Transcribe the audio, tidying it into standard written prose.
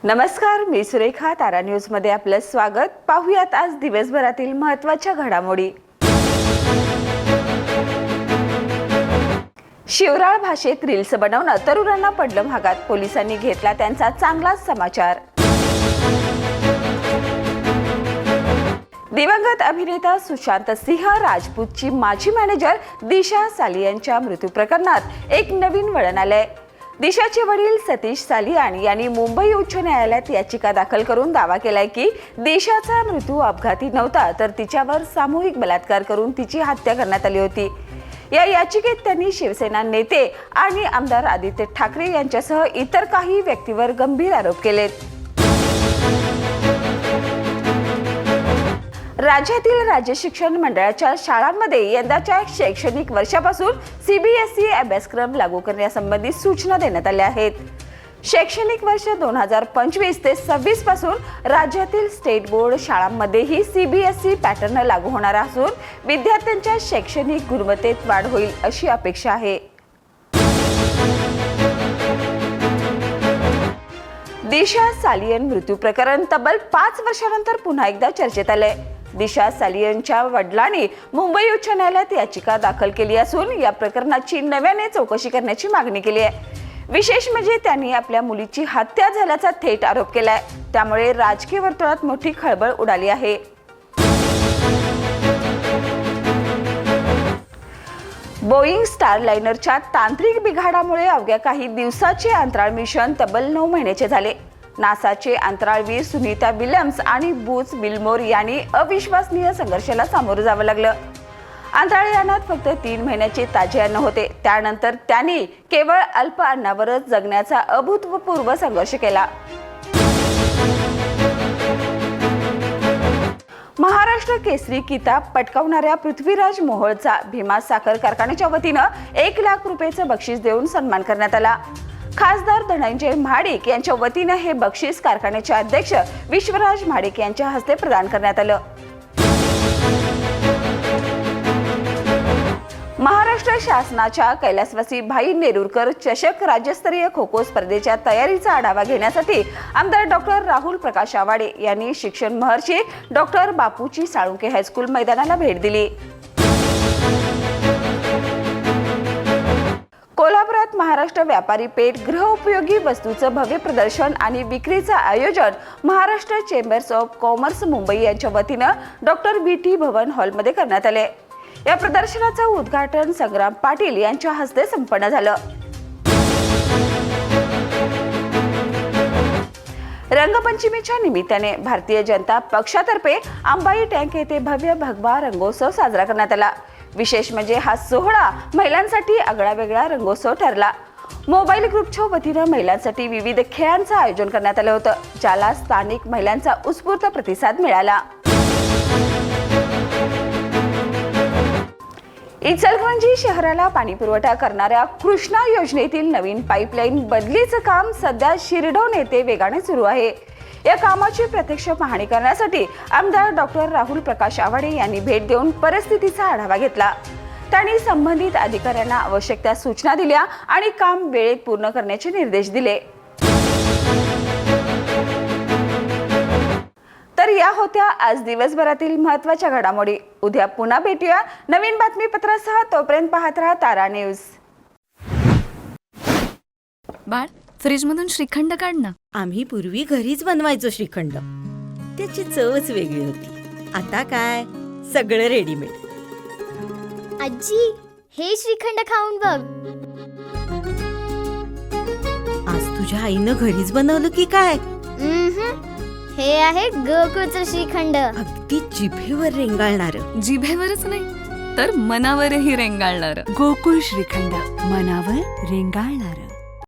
नमस्कार, मी सुरेखा. तारा न्यूज मध्ये आपलं स्वागत. पाहुयात आज दिवसभरातील महत्त्वाच्या घडामोडी. शिवराळ भाषेत रील्स बनवणं तरुणांना पडलं महागात. पोलिसांनी घेतला त्यांचा चांगलाच समाचार. दिवंगत अभिनेता सुशांत सिंह राजपूतची माजी मॅनेजर दिशा साली यांच्या मृत्यू प्रकरणात एक नवीन वळण आलंय. दिशाचे वडील सतीश सालियान यांनी मुंबई उच्च न्यायालयात याचिका दाखल करून दावा केलाय की दिशाचा मृत्यू अपघाती नव्हता, तर तिच्यावर सामूहिक बलात्कार करून तिची हत्या करण्यात आली होती. या याचिकेत त्यांनी शिवसेना नेते आणि आमदार आदित्य ठाकरे यांच्यासह इतर काही व्यक्तींवर गंभीर आरोप केलेत. राज्यातील राज्य शिक्षण मंडळाच्या शाळांमध्ये यंदाच्या शैक्षणिक वर्षापासून सीबीएसई अभ्यासक्रम लागू करण्यासंबंधी सूचना देण्यात आल्या आहेत. शैक्षणिक वर्ष 2025 ते 26 पासून राज्यातील स्टेट बोर्ड शाळांमध्येही सीबीएसई पॅटर्न लागू होणार असून विद्यार्थ्यांच्या शैक्षणिक गुणवत्तेत वाढ होईल अशी अपेक्षा आहे. दिशा सालियन मृत्यू प्रकरण तब्बल 5 वर्षानंतर पुन्हा एकदा चर्चेत आलंय. दिशा सालियनच्या वडिलांनी मुंबई उच्च न्यायालयात याचिका दाखल केली असून या प्रकरणाची नव्याने चौकशी करण्याची मागणी केली आहे. विशेष म्हणजे त्यांनी आपल्या मुलीची हत्या झाल्याचा थेट आरोप केलाय. त्यामुळे राजकीय वर्तुळात मोठी खळबळ उडाली आहे. बोईंग स्टारलाइनरच्या तांत्रिक बिघाडामुळे अवघ्या काही दिवसाचे अंतराळ मिशन तब्बल 9 महिन्याचे झाले. नासाचे अंतराळवीर सुनीता विल्यम्स आणि बुच विल्मोर यांनी अविश्वसनीय संघर्षाला सामोरं जावं लागलं. अंतराळयानात फक्त 3 महिन्याचे ताजे अन्न होते. त्यानंतर त्यांनी केवळ अल्प अन्नावरच जगण्याचा अभूतपूर्व संघर्ष केला. महाराष्ट्र केसरी किताब पटकावणाऱ्या पृथ्वीराज मोहोळचा भीमा साखर कारखान्याच्या वतीनं 1 लाख रुपयाचं बक्षीस देऊन सन्मान करण्यात आला. खासदार धनंजय महाडिक यांच्या वतीनं हे बक्षीस कारखान्याचे अध्यक्ष विश्वराज महाडिक यांच्या हस्ते प्रदान करण्यात आलं. महाराष्ट्र शासनाच्या कैलासवासी भाई नेरुरकर चषक राज्यस्तरीय खो खो स्पर्धेच्या तयारीचा आढावा घेण्यासाठी आमदार डॉक्टर राहुल प्रकाश आवाडे यांनी शिक्षण महर्षी डॉक्टर बापूजी साळुंखे हायस्कूल मैदानाला भेट दिली. कोल्हापुरात महाराष्ट्र व्यापारी पेठ गृहउपयोगी वस्तूचं भव्य प्रदर्शन आणि विक्रीचं आयोजन Maharashtra chambers of commerce Mumbai यांच्या वतीनं डॉक्टर BT भवन हॉलमध्ये करण्यात आले. या प्रदर्शनाचं उद्घाटन संग्राम पाटील यांच्या हस्ते संपन्न झालं. रंगपंचमीच्या निमित्ताने भारतीय जनता पक्षातर्फे अंबाई टँक येथे भव्य भगवा रंगोत्सव साजरा करण्यात आला. विशेष म्हणजे हा सोहळा महिलांसाठी आगळा वेगळा रंगोत्सव ठरला. मोबाईल ग्रुपच्या वतीनं महिलांसाठी विविध खेळांचं आयोजन करण्यात आलं होतं, ज्याला स्थानिक महिलांचा उत्स्फूर्त प्रतिसाद मिळाला. इचलकरंजी शहराला पाणी पुरवठा करणाऱ्या कृष्णा योजनेतील नवीन पाईपलाईन बदलीचं काम सध्या शिरढोण येथे वेगाने सुरू आहे. या कामाची प्रत्यक्ष पाहणी करण्यासाठी आमदार डॉक्टर राहुल प्रकाश आवाडे यांनी भेट देऊन परिस्थितीचा आढावा घेतला. त्यांनी संबंधित अधिकाऱ्यांना आवश्यक त्या सूचना दिल्या आणि काम वेळेत पूर्ण करण्याचे निर्देश दिले. तर या होत्या आज दिवसभरातील महत्त्वाच्या घडामोडी. उद्या पुन्हा भेटूया नवीन बातमीपत्रासह. तोपर्यंत पाहत राहा तारा न्यूज. बाळ, फ्रीजमधून श्रीखंड काढ ना. आम्ही पूर्वी घरीच बनवायचो श्रीखंड. त्याची चवच वेगळी होती. आता काय सगळं रेडीमेड. आजी, हे श्रीखंड खाऊन बघ. आज तुझ्या आईनं घरीच बनवलं की काय? हे आहे गोकुळचं श्रीखंड. अगदी जिभेवर रेंगाळणार. जिभेवरच नाही तर मनावरही रेंगाळणार. गोकुळ श्रीखंड, मनावर रेंगाळणार.